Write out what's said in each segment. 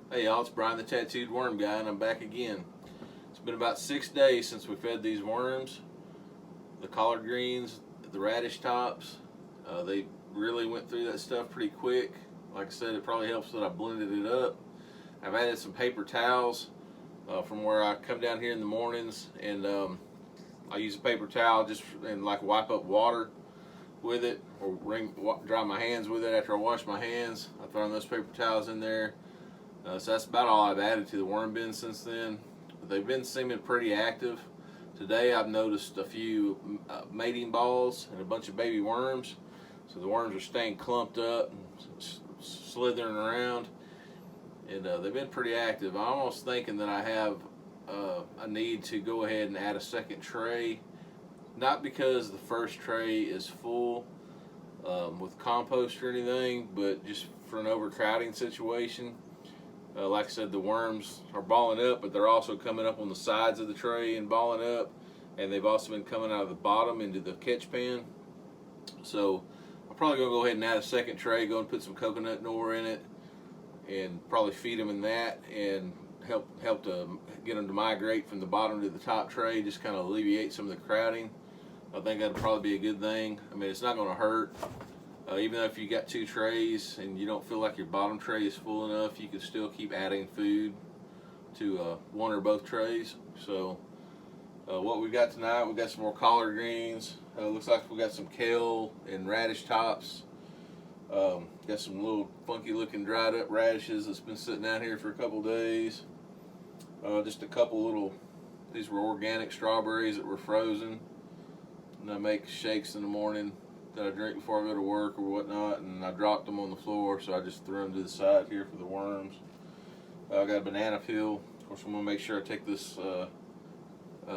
Hey y'all, it's Brian the Tattooed Worm Guy, and I'm back again. It's been about 6 days since we fed these worms. The collard greens, the radish tops, they really went through that stuff pretty quick. Like I said, it probably helps that I blended it up. I've added some paper towels from where I come down here in the mornings, and I use a paper towel just and like wipe up water with it, or dry my hands with it after I wash my hands. I throw those paper towels in there. So that's about all I've added to the worm bin since then. But they've been seeming pretty active. Today I've noticed a few mating balls and a bunch of baby worms. So the worms are staying clumped up and slithering around. And they've been pretty active. I'm almost thinking that I have a need to go ahead and add a second tray. Not because the first tray is full with compost or anything, but just for an overcrowding situation. Like I said, the worms are balling up, but they're also coming up on the sides of the tray and balling up, and they've also been coming out of the bottom into the catch pan. So I'm probably going to go ahead and add a second tray, go and put some coconut nor in it, and probably feed them in that, and help to get them to migrate from the bottom to the top tray, just kind of alleviate some of the crowding. I think that'd probably be a good thing. I mean, it's not going to hurt. Even though if you got two trays and you don't feel like your bottom tray is full enough, you can still keep adding food to one or both trays. So what we got tonight, we got some more collard greens. Looks like we got some kale and radish tops. Got some little funky looking dried up radishes that's been sitting out here for a couple days. Just a couple little, these were organic strawberries that were frozen. And I make shakes in the morning that I drink before I go to work or whatnot, and I dropped them on the floor, so I just threw them to the side here for the worms. I got a banana peel. Of course, I'm going to make sure I take this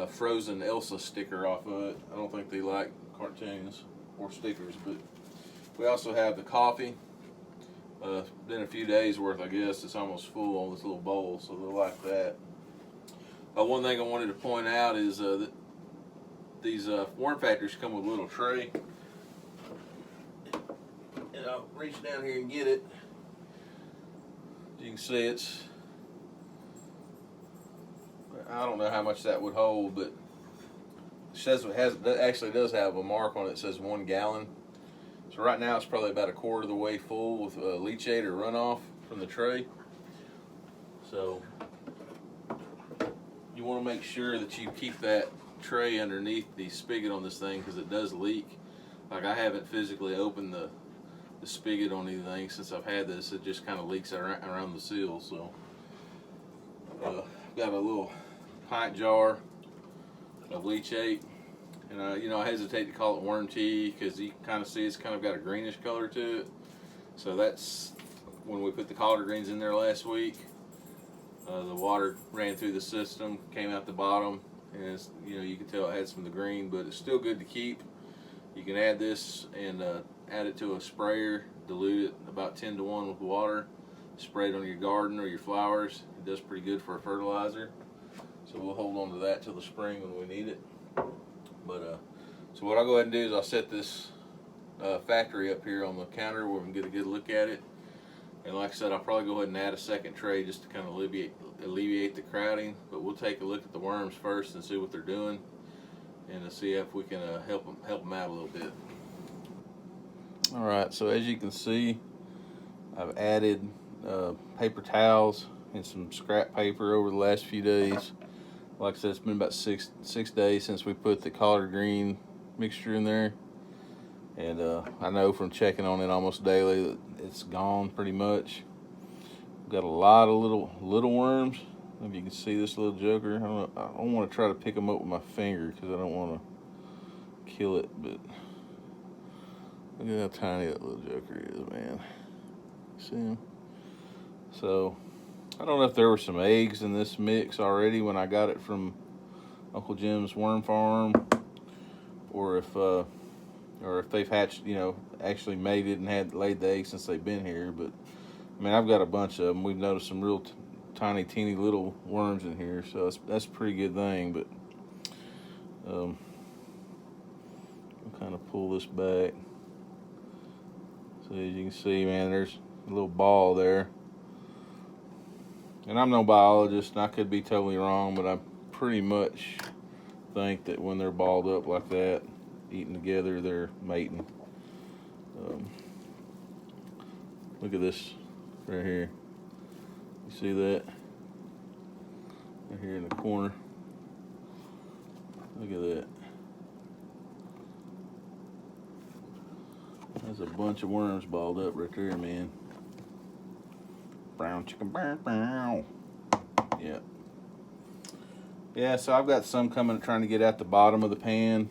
frozen Elsa sticker off of it. I don't think they like cartoons or stickers, but we also have the coffee. Been a few days worth, I guess. It's almost full on this little bowl, so they'll like that. One thing I wanted to point out is that these worm factories come with a little tray. And I'll reach down here and get it. As you can see, I don't know how much that would hold, but it says it actually does have a mark on it that says 1 gallon. So right now it's probably about a quarter of the way full with leachate or runoff from the tray. So you want to make sure that you keep that tray underneath the spigot on this thing, because it does leak. Like, I haven't physically opened the spigot on anything since I've had this. It just kind of leaks around the seal. So I've got a little pint jar of leachate, and I hesitate to call it worm tea because you can kind of see it's kind of got a greenish color to it. So that's when we put the collard greens in there last week. The water ran through the system, came out the bottom, and you can tell it had some of the green, but it's still good to keep. You can add this and add it to a sprayer, dilute it about 10 to 1 with water, spray it on your garden or your flowers. It does pretty good for a fertilizer. So we'll hold on to that till the spring when we need it. But so what I'll go ahead and do is I'll set this factory up here on the counter where we can get a good look at it. And like I said, I'll probably go ahead and add a second tray just to kind of alleviate the crowding. But we'll take a look at the worms first and see what they're doing, and to see if we can help them out a little bit. All right, so as you can see, I've added paper towels and some scrap paper over the last few days. Like I said, it's been about six days since we put the collard green mixture in there. And I know from checking on it almost daily that it's gone pretty much. We've got a lot of little worms. If you can see this little joker, I don't want to try to pick them up with my finger because I don't want to kill it, but look at how tiny that little joker is, man. See him? So I don't know if there were some eggs in this mix already when I got it from Uncle Jim's worm farm, or if they've hatched, actually made it and had laid the eggs since they've been here. But I mean, I've got a bunch of them. We've noticed some real tiny, teeny little worms in here, so that's a pretty good thing. But I'll kind of pull this back. So as you can see, man, there's a little ball there. And I'm no biologist, and I could be totally wrong, but I pretty much think that when they're balled up like that, eating together, they're mating. Look at this right here. You see that? Right here in the corner. Look at that. There's a bunch of worms balled up right there, man. Brown chicken, brown. Yeah. Yeah, so I've got some coming trying to get at the bottom of the pan.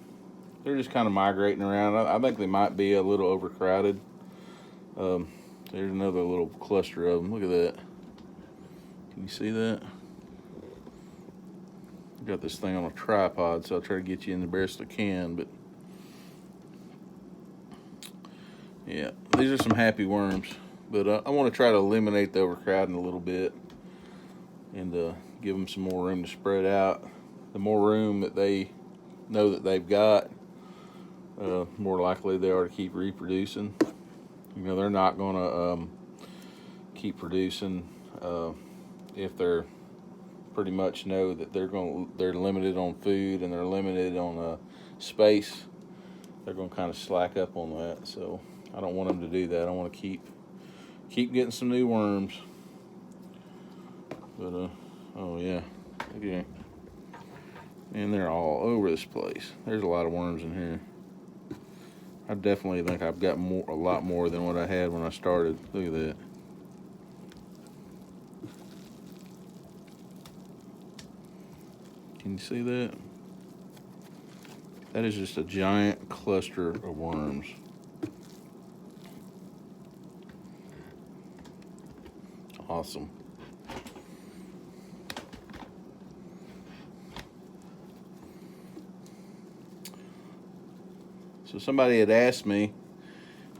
They're just kind of migrating around. I think they might be a little overcrowded. There's another little cluster of them. Look at that. Can you see that? I've got this thing on a tripod, so I'll try to get you in the best I can, but yeah, these are some happy worms. But I want to try to eliminate the overcrowding a little bit and give them some more room to spread out. The more room that they know that they've got, more likely they are to keep reproducing. You know, they're not going to keep producing if they're pretty much know that they're limited on food and they're limited on space. They're going to kind of slack up on that. So I don't want them to do that. I want to keep getting some new worms. But oh yeah, okay. And they're all over this place. There's a lot of worms in here. I definitely think I've got a lot more than what I had when I started. Look at that. Can you see that? That is just a giant cluster of worms. Awesome. So somebody had asked me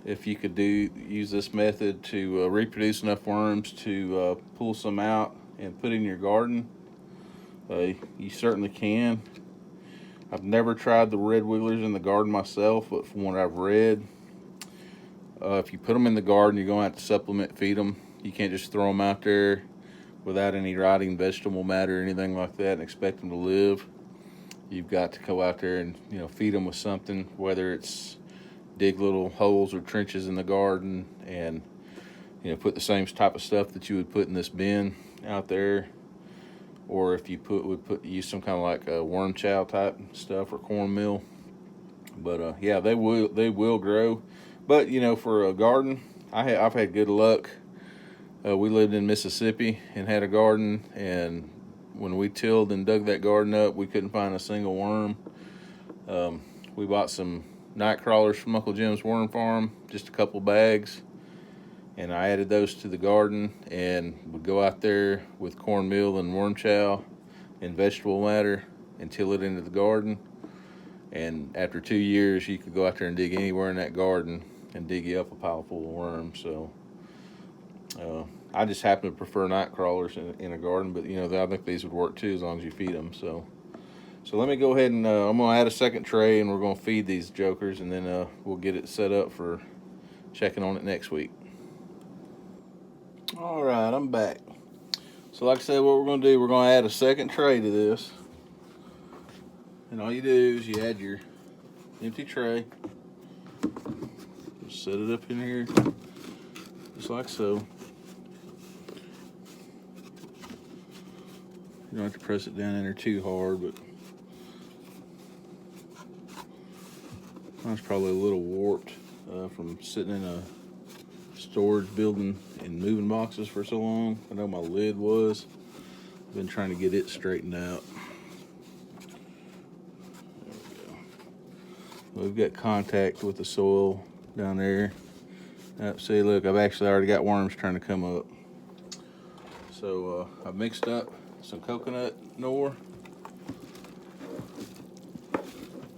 if you could use this method to reproduce enough worms to pull some out and put in your garden. You certainly can. I've never tried the red wigglers in the garden myself, but from what I've read, if you put them in the garden, you're going to have to supplement feed them. You can't just throw them out there without any rotting vegetable matter or anything like that and expect them to live. You've got to go out there and feed them with something, whether it's dig little holes or trenches in the garden and put the same type of stuff that you would put in this bin out there, or if you use some kind of like a worm chow type stuff or cornmeal. But yeah, they will grow. But for a garden, I've had good luck. We lived in Mississippi and had a garden, and when we tilled and dug that garden up, we couldn't find a single worm. We bought some night crawlers from Uncle Jim's Worm Farm, just a couple bags, and I added those to the garden and would go out there with cornmeal and worm chow and vegetable matter and till it into the garden. And after 2 years, you could go out there and dig anywhere in that garden and dig you up a pile full of worms. So I just happen to prefer night crawlers in a garden, but I think these would work too as long as you feed them. So let me go ahead and I'm going to add a second tray, and we're going to feed these jokers, and then we'll get it set up for checking on it next week. All right, I'm back. So like I said, what we're going to do, we're going to add a second tray to this. And all you do is you add your empty tray. Just set it up in here, just like so. You don't have to press it down in there too hard, but mine's probably a little warped from sitting in a storage building in moving boxes for so long. I know my lid was. I've been trying to get it straightened out. There we go. We've got contact with the soil down there. See, look, I've actually already got worms trying to come up. So I've mixed up some coconut Knorr,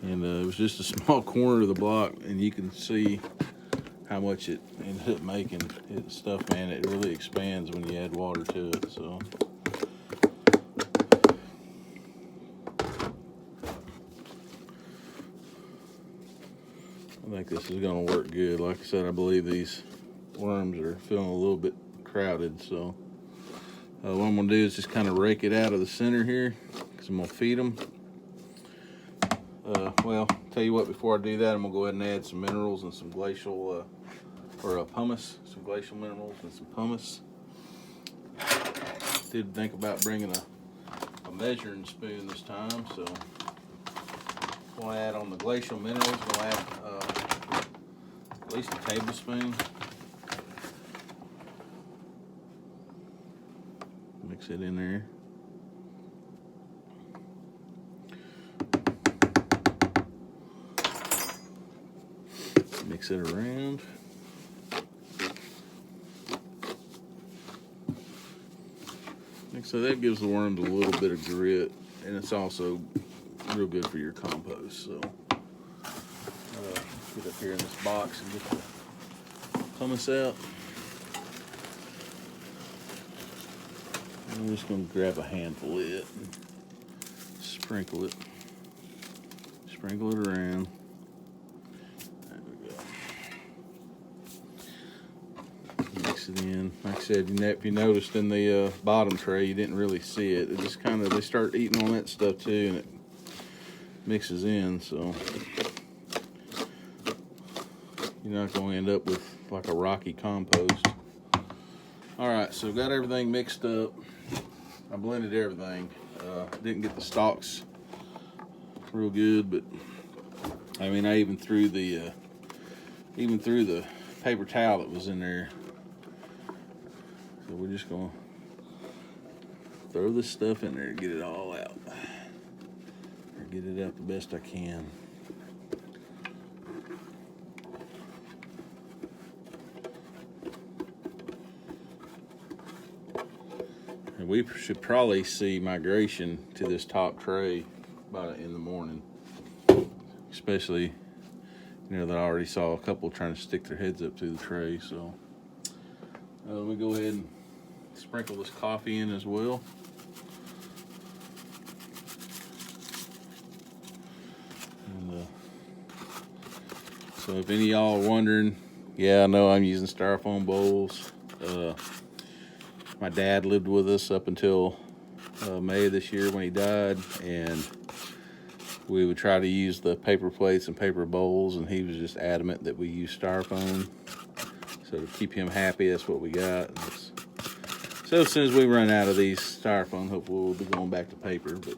and it was just a small corner of the block, and you can see how much it ended up making. Stuff, man, it really expands when you add water to it. So I think this is going to work good. Like I said, I believe these worms are feeling a little bit crowded, so What I'm gonna do is just kind of rake it out of the center here, because I'm gonna feed them. Well, tell you what, before I do that, I'm gonna go ahead and add some minerals and some glacial, pumice, some glacial minerals and some pumice. Did think about bringing a measuring spoon this time, so we'll add on the glacial minerals. We'll add at least a tablespoon. Mix it in there. Mix it around. So that gives the worms a little bit of grit, and it's also real good for your compost. So get up here in this box and get the pumice out. I'm just going to grab a handful of it and sprinkle it. Sprinkle it around. There we go. Mix it in. Like I said, if you noticed in the bottom tray, you didn't really see it. It just kind of, they start eating on that stuff too, and it mixes in, so you're not going to end up with like a rocky compost. Alright, so got everything mixed up. I blended everything. Didn't get the stalks real good, but I mean, I even threw the paper towel that was in there. So we're just gonna throw this stuff in there and get it all out, or get it out the best I can. And we should probably see migration to this top tray by in the morning, especially, you know, that I already saw a couple trying to stick their heads up through the tray. So let me go ahead and sprinkle this coffee in as well. And, so if any of y'all are wondering, yeah, I know I'm using styrofoam bowls. My dad lived with us up until May of this year when he died, and we would try to use the paper plates and paper bowls, and he was just adamant that we use styrofoam. So to keep him happy, that's what we got. So as soon as we run out of these styrofoam, hopefully we'll be going back to paper, but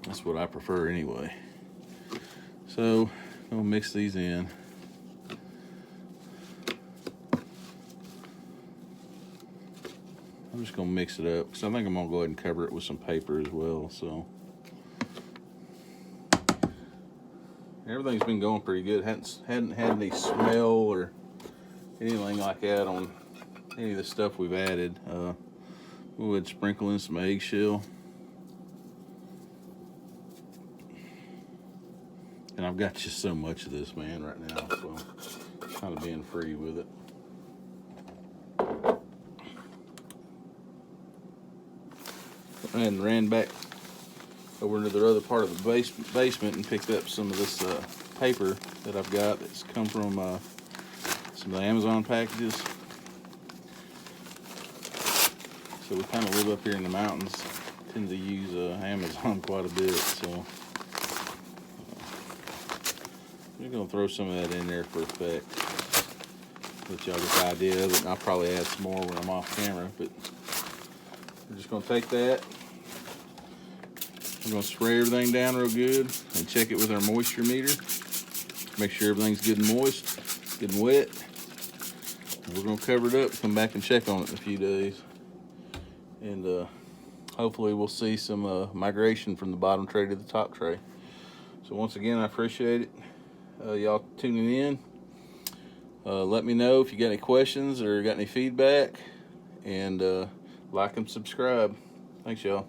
that's what I prefer anyway. So I'm gonna mix these in. I'm just gonna mix it up because I think I'm gonna go ahead and cover it with some paper as well. So everything's been going pretty good. Hadn't had any smell or anything like that on any of the stuff we've added. We'll go ahead and sprinkle in some eggshell. And I've got just so much of this, man, right now, so I'm kind of being free with it. And ran back over into the other part of the basement and picked up some of this paper that I've got that's come from some of the Amazon packages. So we kind of live up here in the mountains, tend to use Amazon quite a bit, so I'm gonna throw some of that in there for effect. Let y'all get the idea of it, and I'll probably add some more when I'm off camera, but we're just gonna take that. We're gonna spray everything down real good and check it with our moisture meter. Make sure everything's good and moist, good and wet. And we're gonna cover it up and come back and check on it in a few days. And hopefully we'll see some migration from the bottom tray to the top tray. So once again, I appreciate it. Y'all tuning in. Let me know if you got any questions or got any feedback. And like and subscribe. Thanks, y'all.